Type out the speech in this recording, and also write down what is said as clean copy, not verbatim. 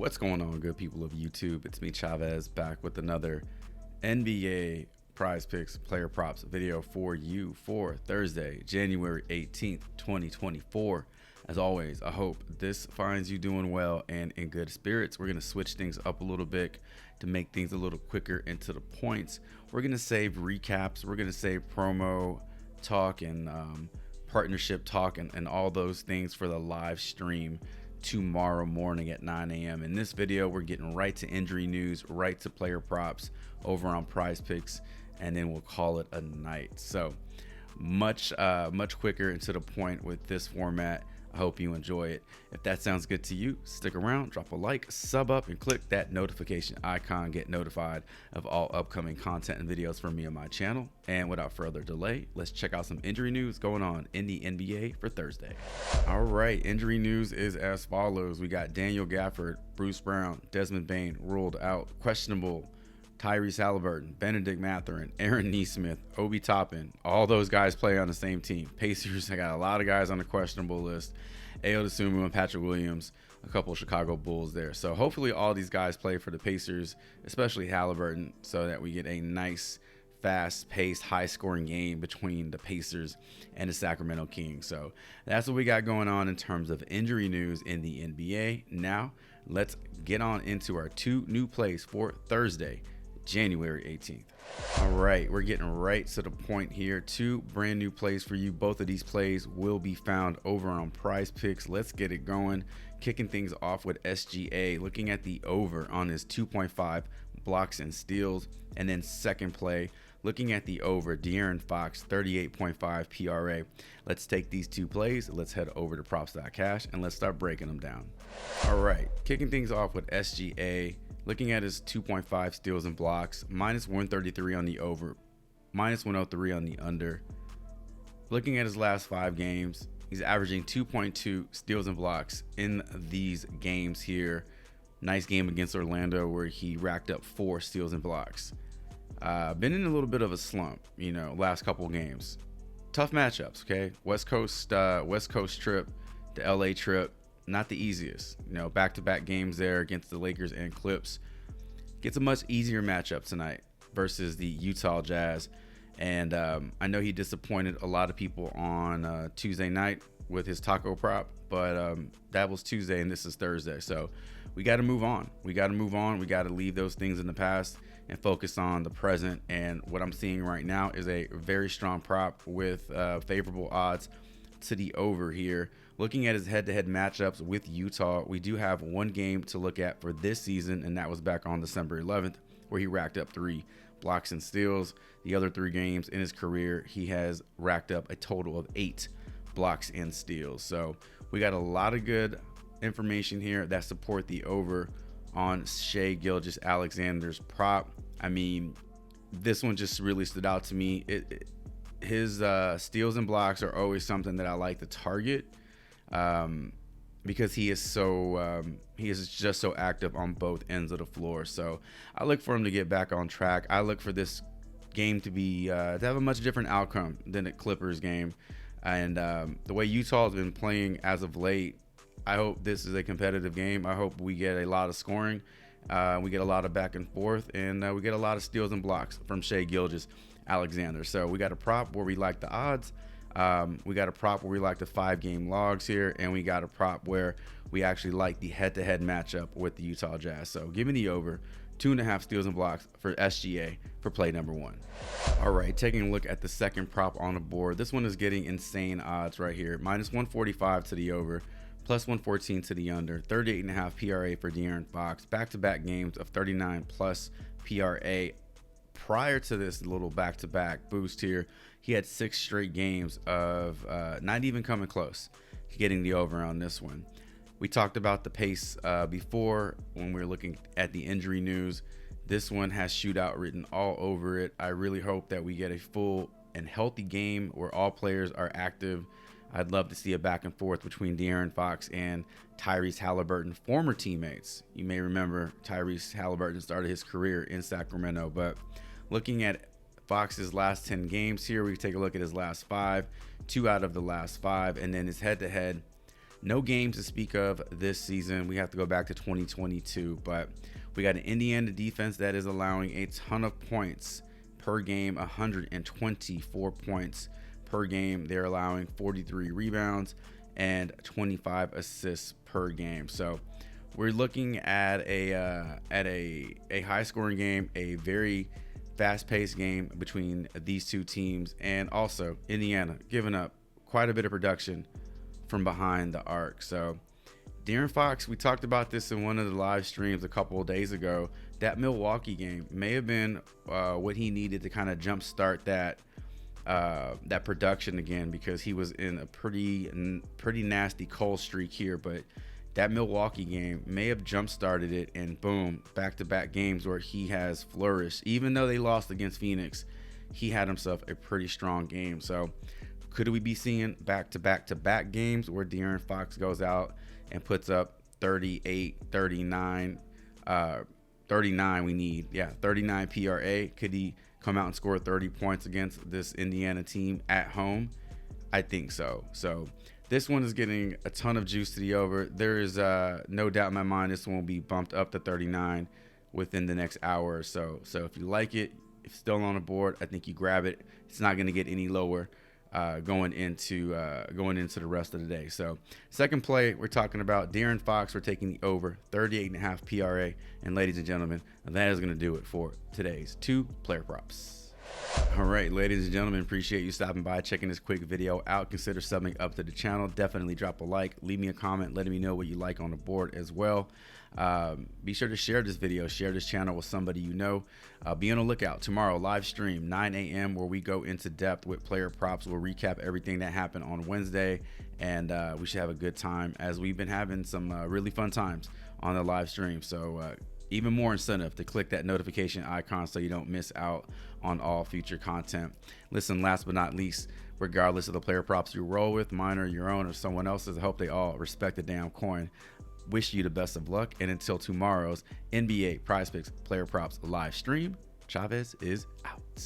What's going on, good people of YouTube? It's me, Chavez, back with another NBA Prize Picks player props video for you for Thursday, January 18th, 2024. As always, I hope this finds you doing well and in good spirits. We're going to switch things up a little bit to make things a little quicker and to the points. We're going to save recaps. We're going to save promo talk and partnership talk and all those things for the live stream tomorrow morning at 9 a.m. In this video, we're getting right to injury news, right to player props over on Prize Picks, and then we'll call it a night. So much quicker and to the point with this format. I hope you enjoy it. If that sounds good to you, stick around, drop a like, sub up, and click that notification icon. Get notified of all upcoming content and videos from me on my channel. And without further delay, let's check out some injury news going on in the NBA for Thursday. All right, injury news is as follows. We got Daniel Gafford, Bruce Brown, Desmond Bane ruled out, questionable. Tyrese Halliburton, Benedict Mathurin, Aaron Nesmith, Obi Toppin, all those guys play on the same team. Pacers, I got a lot of guys on the questionable list. Ayo Dosunmu and Patrick Williams, a couple of Chicago Bulls there. So hopefully all these guys play for the Pacers, especially Halliburton, so that we get a nice, fast-paced, high-scoring game between the Pacers and the Sacramento Kings. So that's what we got going on in terms of injury news in the NBA. Now, let's get on into our two new plays for Thursday, January 18th. All right, we're getting right to the point here. Two brand new plays for you. Both of these plays will be found over on Prize Picks. Let's get it going. Kicking things off with SGA, looking at the over on his 2.5 blocks and steals. And then second play, looking at the over, De'Aaron Fox, 38.5 PRA. Let's take these two plays. Let's head over to props.cash and let's start breaking them down. All right, kicking things off with SGA. Looking at his 2.5 steals and blocks, minus 133 on the over, minus 103 on the under. Looking at his last 5 games, he's averaging 2.2 steals and blocks in these games here. Nice game against Orlando where he racked up 4 steals and blocks. Been in a little bit of a slump, last couple games. Tough matchups, okay? West Coast trip, the LA trip. Not the easiest, back-to-back games there against the Lakers and Clips. Gets a much easier matchup tonight versus the Utah Jazz. And I know he disappointed a lot of people on Tuesday night with his taco prop, but that was Tuesday and this is Thursday. So we got to move on. We got to leave those things in the past and focus on the present. And what I'm seeing right now is a very strong prop with favorable odds to the over here. Looking at his head-to-head matchups with Utah, we do have one game to look at for this season, and that was back on December 11th, where he racked up 3 blocks and steals. The other 3 games in his career, he has racked up a total of 8 blocks and steals. So we got a lot of good information here that support the over on Shai Gilgeous-Alexander's prop. I mean, this one just really stood out to me. His steals and blocks are always something that I like to target. Because he is just so active on both ends of the floor. So I look for him to get back on track. I look for this game to be to have a much different outcome than the Clippers game. And the way Utah has been playing as of late, I hope this is a competitive game. I hope we get a lot of scoring. We get a lot of back and forth, and we get a lot of steals and blocks from Shai Gilgeous-Alexander. So we got a prop where we like the odds. We got a prop where we like the 5-game logs here, and we got a prop where we actually like the head-to-head matchup with the Utah Jazz. So give me the over 2.5 steals and blocks for SGA for play number 1. All right, taking a look at the second prop on the board. This one is getting insane odds right here. Minus 145 to the over, plus 114 to the under, 38.5 PRA for De'Aaron Fox. Back-to-back games of 39 plus PRA. Prior to this little back-to-back boost here, he had 6 straight games of not even coming close to getting the over on this one. We talked about the pace before when we were looking at the injury news. This one has shootout written all over it. I really hope that we get a full and healthy game where all players are active. I'd love to see a back and forth between De'Aaron Fox and Tyrese Halliburton, former teammates. You may remember Tyrese Halliburton started his career in Sacramento, but looking at Fox's last 10 games here, we take a look at his last 5, 2 out of the last 5, and then his head-to-head No games to speak of this season. We have to go back to 2022, but we got an Indiana defense that is allowing a ton of points per game, 124 points per game. They're allowing 43 rebounds and 25 assists per game. So we're looking at a high scoring game, a very fast-paced game between these two teams, and also Indiana giving up quite a bit of production from behind the arc. So De'Aaron Fox, we talked about this in one of the live streams a couple of days ago. That Milwaukee game may have been what he needed to kind of jumpstart that production again, because he was in a pretty nasty cold streak here. But that Milwaukee game may have jump-started it, and boom, back-to-back games where he has flourished. Even though they lost against Phoenix, he had himself a pretty strong game. So could we be seeing back-to-back games where De'Aaron Fox goes out and puts up 38, 39, 39 we need? Yeah, 39 PRA. Could he come out and score 30 points against this Indiana team at home? I think so. So this one is getting a ton of juice to the over. There is no doubt in my mind this one will be bumped up to 39 within the next hour or so. So if you like it, if it's still on the board, I think you grab it. It's not going to get any lower going into the rest of the day. So second play, we're talking about De'Aaron Fox. We're taking the over 38.5 PRA. And ladies and gentlemen, that is going to do it for today's 2 player props. All right, ladies and gentlemen, appreciate you stopping by, checking this quick video out. Consider subbing up to the channel. Definitely drop a like, leave me a comment, letting me know what you like on the board as well. Be sure to share this video, share this channel with somebody you know. Be on the lookout tomorrow, live stream 9 a.m. where we go into depth with player props. We'll recap everything that happened on Wednesday, and we should have a good time, as we've been having some really fun times on the live stream. So even more incentive to click that notification icon so you don't miss out on all future content. Listen, last but not least, regardless of the player props you roll with, mine or your own or someone else's, I hope they all respect the damn coin. Wish you the best of luck, and until tomorrow's NBA Prizepicks player props live stream, Chavez is out.